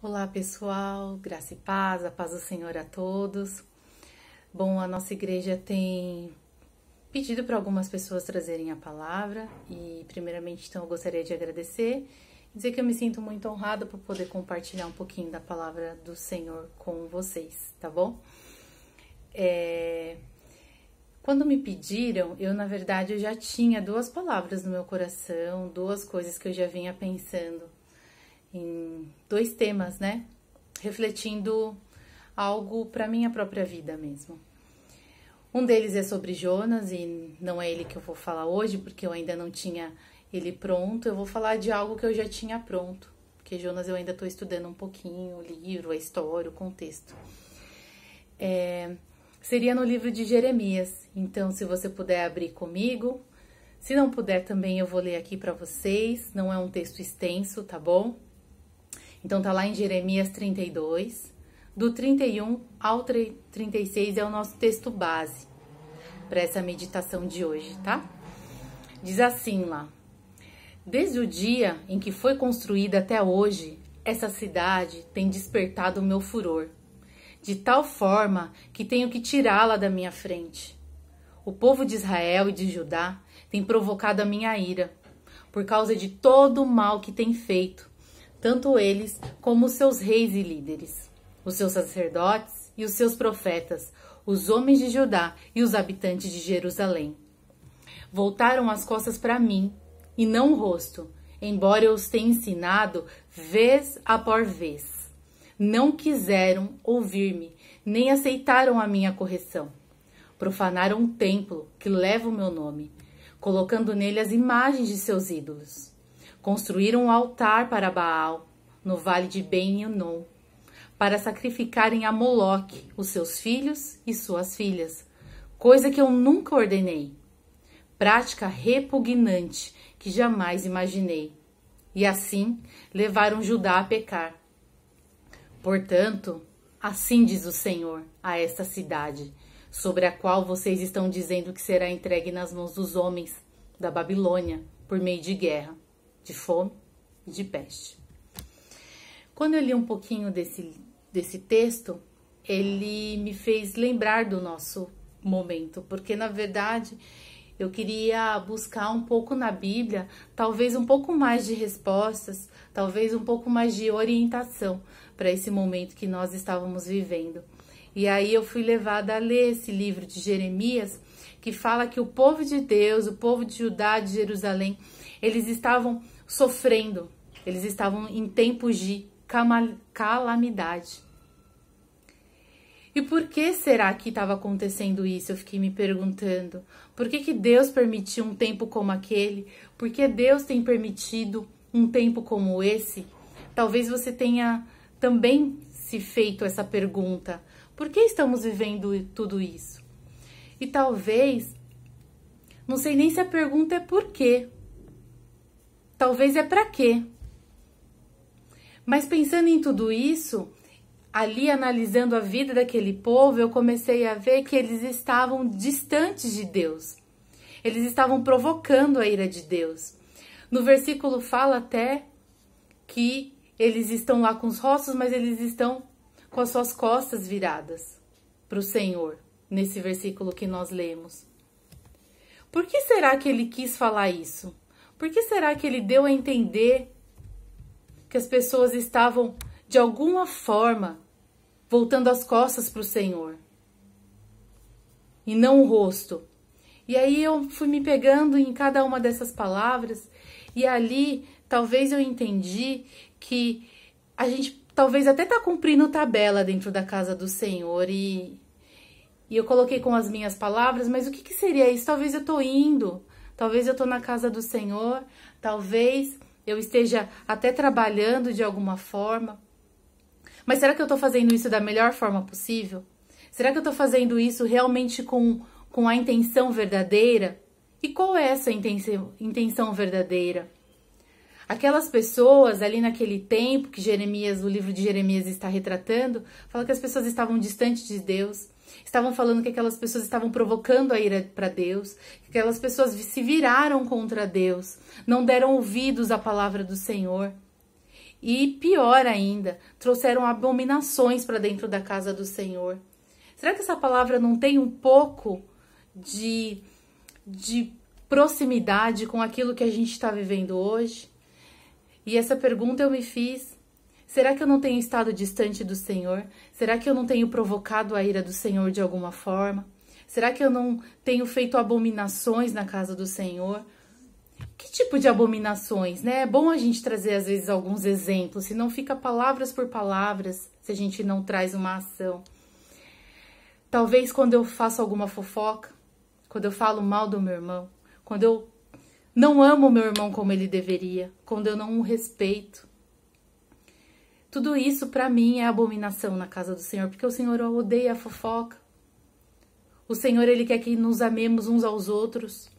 Olá pessoal, graça e paz, a paz do Senhor a todos. Bom, a nossa igreja tem pedido para algumas pessoas trazerem a palavra e primeiramente então eu gostaria de agradecer e dizer que eu me sinto muito honrada por poder compartilhar um pouquinho da palavra do Senhor com vocês, tá bom? Quando me pediram, na verdade eu já tinha duas palavras no meu coração, duas coisas que eu já vinha pensando em dois temas, né? Refletindo algo para minha própria vida mesmo. Um deles é sobre Jonas e não é ele que eu vou falar hoje, porque eu ainda não tinha ele pronto. Eu vou falar de algo que eu já tinha pronto, porque Jonas eu ainda estou estudando um pouquinho, o livro, a história, o contexto. Seria no livro de Jeremias. Então, se você puder abrir comigo, se não puder também eu vou ler aqui para vocês. Não é um texto extenso, tá bom? Então tá lá em Jeremias 32, do 31 ao 36 é o nosso texto base para essa meditação de hoje, tá? Diz assim lá: desde o dia em que foi construída até hoje, essa cidade tem despertado o meu furor, de tal forma que tenho que tirá-la da minha frente. O povo de Israel e de Judá tem provocado a minha ira, por causa de todo o mal que tem feito, tanto eles como os seus reis e líderes, os seus sacerdotes e os seus profetas, os homens de Judá e os habitantes de Jerusalém. Voltaram as costas para mim e não o rosto, embora eu os tenha ensinado vez após vez. Não quiseram ouvir-me, nem aceitaram a minha correção. Profanaram um templo que leva o meu nome, colocando nele as imagens de seus ídolos. Construíram um altar para Baal, no vale de Ben-Hinom, para sacrificarem a Moloque, os seus filhos e suas filhas, coisa que eu nunca ordenei. Prática repugnante que jamais imaginei. E assim levaram Judá a pecar. Portanto, assim diz o Senhor a esta cidade, sobre a qual vocês estão dizendo que será entregue nas mãos dos homens da Babilônia por meio de guerra, de fome e de peste. Quando eu li um pouquinho desse texto, ele me fez lembrar do nosso momento, porque na verdade eu queria buscar um pouco na Bíblia, talvez um pouco mais de respostas, talvez um pouco mais de orientação para esse momento que nós estávamos vivendo. E aí eu fui levada a ler esse livro de Jeremias, que fala que o povo de Deus, o povo de Judá, de Jerusalém, eles estavam sofrendo, eles estavam em tempos de calamidade. E por que será que estava acontecendo isso? Eu fiquei me perguntando. Por que Deus permitiu um tempo como aquele? Por que Deus tem permitido um tempo como esse? Talvez você tenha também se feito essa pergunta. Por que estamos vivendo tudo isso? E talvez, não sei nem se a pergunta é por quê. Talvez é para quê. Mas pensando em tudo isso, ali analisando a vida daquele povo, eu comecei a ver que eles estavam distantes de Deus. Eles estavam provocando a ira de Deus. No versículo fala até que eles estão lá com os rostos, mas eles estão com as suas costas viradas para o Senhor, nesse versículo que nós lemos. Por que será que ele quis falar isso? Por que será que ele deu a entender que as pessoas estavam, de alguma forma, voltando as costas para o Senhor e não o rosto? E aí eu fui me pegando em cada uma dessas palavras e ali talvez eu entendi que a gente talvez até tá cumprindo tabela dentro da casa do Senhor e eu coloquei com as minhas palavras, mas o que seria isso? Talvez eu tô indo, talvez eu tô na casa do Senhor, talvez eu esteja até trabalhando de alguma forma. Mas será que eu tô fazendo isso da melhor forma possível? Será que eu tô fazendo isso realmente com a intenção verdadeira? E qual é essa intenção verdadeira? Aquelas pessoas ali naquele tempo que Jeremias, o livro de Jeremias está retratando, fala que as pessoas estavam distantes de Deus, estavam falando que aquelas pessoas estavam provocando a ira para Deus, que aquelas pessoas se viraram contra Deus, não deram ouvidos à palavra do Senhor. E pior ainda, trouxeram abominações para dentro da casa do Senhor. Será que essa palavra não tem um pouco de proximidade com aquilo que a gente está vivendo hoje? E essa pergunta eu me fiz. Será que eu não tenho estado distante do Senhor? Será que eu não tenho provocado a ira do Senhor de alguma forma? Será que eu não tenho feito abominações na casa do Senhor? Que tipo de abominações, né? É bom a gente trazer às vezes alguns exemplos, senão fica palavras por palavras se a gente não traz uma ação. Talvez quando eu faço alguma fofoca, quando eu falo mal do meu irmão, quando eu não amo o meu irmão como ele deveria, quando eu não o respeito. Tudo isso para mim é abominação na casa do Senhor, porque o Senhor odeia a fofoca. O Senhor, Ele quer que nos amemos uns aos outros.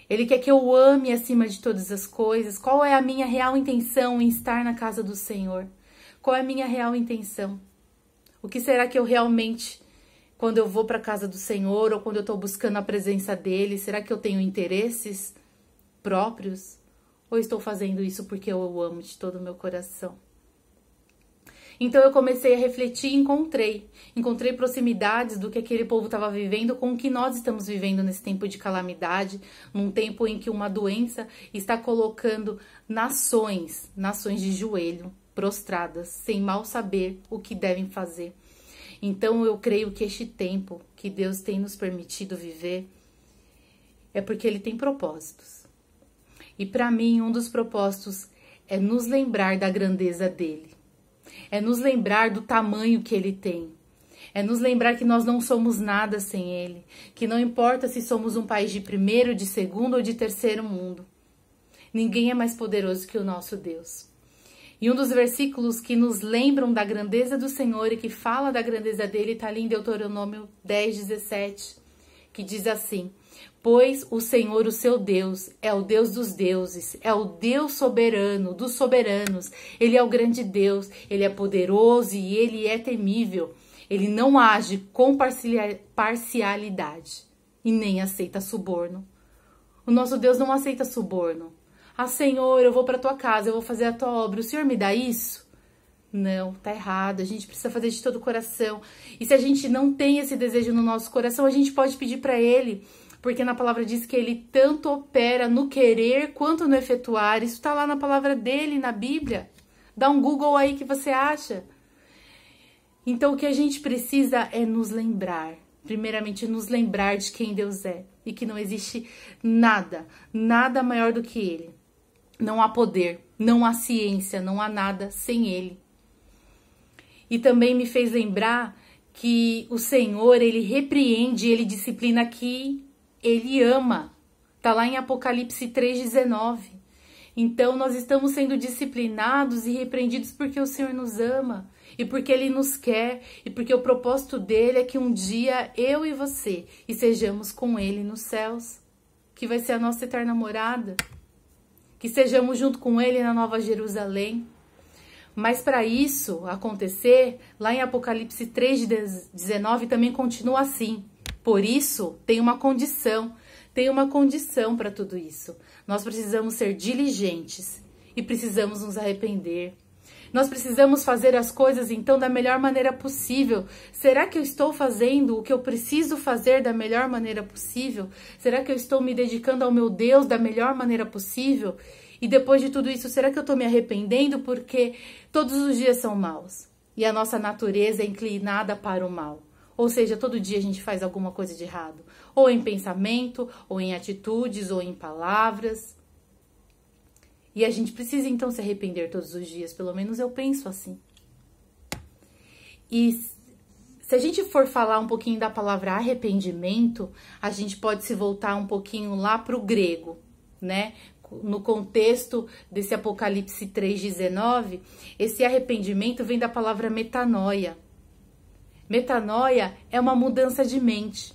Ele quer que eu o ame acima de todas as coisas. Qual é a minha real intenção em estar na casa do Senhor? Qual é a minha real intenção? O que será que eu realmente, quando eu vou para a casa do Senhor ou quando eu estou buscando a presença dEle, será que eu tenho interesses próprios? Ou estou fazendo isso porque eu o amo de todo o meu coração? Então eu comecei a refletir e encontrei proximidades do que aquele povo estava vivendo com o que nós estamos vivendo nesse tempo de calamidade, num tempo em que uma doença está colocando nações de joelho, prostradas, sem mal saber o que devem fazer. Então eu creio que este tempo que Deus tem nos permitido viver é porque Ele tem propósitos. E para mim, um dos propósitos é nos lembrar da grandeza dEle. É nos lembrar do tamanho que Ele tem. É nos lembrar que nós não somos nada sem Ele. Que não importa se somos um país de primeiro, de segundo ou de terceiro mundo. Ninguém é mais poderoso que o nosso Deus. E um dos versículos que nos lembram da grandeza do Senhor e que fala da grandeza dEle está ali em Deuteronômio 10:17, que diz assim: pois o Senhor, o seu Deus, é o Deus dos deuses, é o Deus soberano dos soberanos. Ele é o grande Deus, Ele é poderoso e Ele é temível. Ele não age com parcialidade e nem aceita suborno. O nosso Deus não aceita suborno. Ah, Senhor, eu vou para a tua casa, eu vou fazer a tua obra. O Senhor me dá isso? Não, tá errado. A gente precisa fazer de todo o coração. E se a gente não tem esse desejo no nosso coração, a gente pode pedir para Ele. Porque na palavra diz que Ele tanto opera no querer quanto no efetuar. Isso tá lá na palavra dEle, na Bíblia. Dá um Google aí que você acha. Então o que a gente precisa é nos lembrar. Primeiramente, nos lembrar de quem Deus é. E que não existe nada maior do que Ele. Não há poder, não há ciência, não há nada sem Ele. E também me fez lembrar que o Senhor, Ele repreende, Ele disciplina que Ele ama. Tá lá em Apocalipse 3:19. Então nós estamos sendo disciplinados e repreendidos porque o Senhor nos ama. E porque Ele nos quer. E porque o propósito dEle é que um dia eu e você estejamos com Ele nos céus. Que vai ser a nossa eterna morada. Que estejamos junto com Ele na Nova Jerusalém. Mas para isso acontecer, lá em Apocalipse 3:19 também continua assim. Por isso, tem uma condição para tudo isso. Nós precisamos ser diligentes e precisamos nos arrepender. Nós precisamos fazer as coisas, então, da melhor maneira possível. Será que eu estou fazendo o que eu preciso fazer da melhor maneira possível? Será que eu estou me dedicando ao meu Deus da melhor maneira possível? E depois de tudo isso, será que eu estou me arrependendo? Porque todos os dias são maus. E a nossa natureza é inclinada para o mal. Ou seja, todo dia a gente faz alguma coisa de errado. Ou em pensamento, ou em atitudes, ou em palavras. E a gente precisa então se arrepender todos os dias. Pelo menos eu penso assim. E se a gente for falar um pouquinho da palavra arrependimento, a gente pode se voltar um pouquinho lá para o grego, né? No contexto desse Apocalipse 3:19, esse arrependimento vem da palavra metanoia. Metanoia é uma mudança de mente.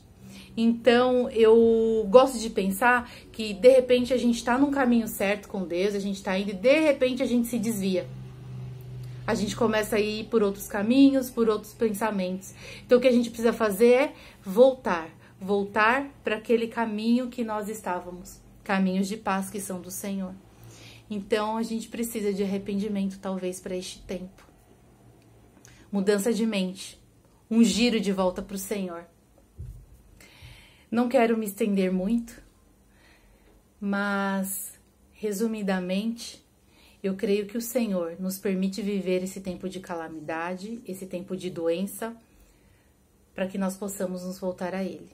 Então, eu gosto de pensar que, de repente, a gente está num caminho certo com Deus, a gente está indo e, de repente, a gente se desvia. A gente começa a ir por outros caminhos, por outros pensamentos. Então, o que a gente precisa fazer é voltar para aquele caminho que nós estávamos. Caminhos de paz que são do Senhor. Então a gente precisa de arrependimento, talvez, para este tempo. Mudança de mente, um giro de volta para o Senhor. Não quero me estender muito, mas, resumidamente, eu creio que o Senhor nos permite viver esse tempo de calamidade, esse tempo de doença, para que nós possamos nos voltar a Ele.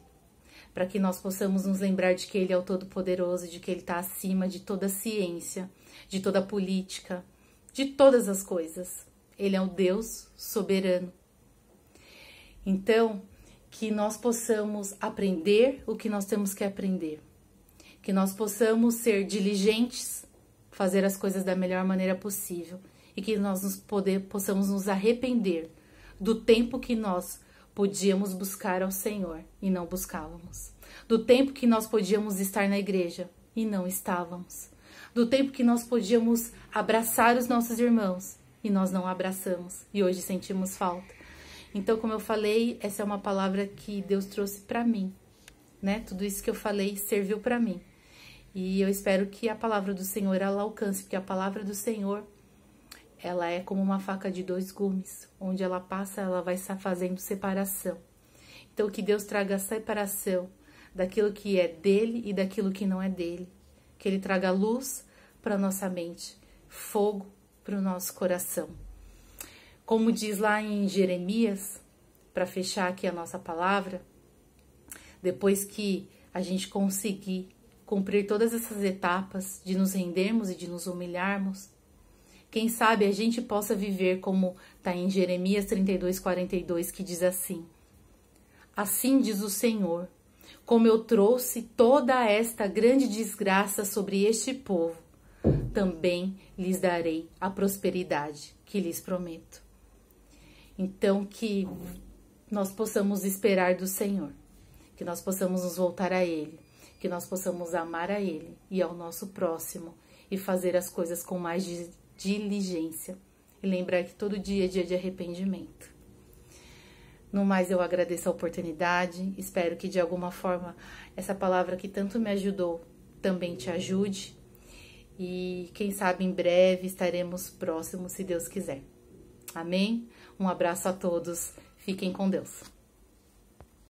Para que nós possamos nos lembrar de que Ele é o Todo-Poderoso, de que Ele está acima de toda ciência, de toda política, de todas as coisas. Ele é o Deus soberano. Então, que nós possamos aprender o que nós temos que aprender. Que nós possamos ser diligentes, fazer as coisas da melhor maneira possível. E que nós possamos nos arrepender do tempo que nós podíamos buscar ao Senhor e não buscávamos. Do tempo que nós podíamos estar na igreja e não estávamos. Do tempo que nós podíamos abraçar os nossos irmãos e nós não abraçamos e hoje sentimos falta. Então, como eu falei, essa é uma palavra que Deus trouxe para mim, né? Tudo isso que eu falei serviu para mim. E eu espero que a palavra do Senhor ela alcance, porque a palavra do Senhor ela é como uma faca de 2 gumes, onde ela passa, ela vai fazendo separação. Então, que Deus traga a separação daquilo que é dele e daquilo que não é dele. Que Ele traga luz para nossa mente, fogo para o nosso coração. Como diz lá em Jeremias, para fechar aqui a nossa palavra, depois que a gente conseguir cumprir todas essas etapas de nos rendermos e de nos humilharmos, quem sabe a gente possa viver como está em Jeremias 32:42, que diz assim: assim diz o Senhor, como eu trouxe toda esta grande desgraça sobre este povo, também lhes darei a prosperidade que lhes prometo. Então, que nós possamos esperar do Senhor, que nós possamos nos voltar a Ele, que nós possamos amar a Ele e ao nosso próximo e fazer as coisas com mais diligência. E lembrar que todo dia é dia de arrependimento. No mais, eu agradeço a oportunidade, espero que de alguma forma essa palavra que tanto me ajudou também te ajude. E quem sabe em breve estaremos próximos, se Deus quiser. Amém? Um abraço a todos, fiquem com Deus.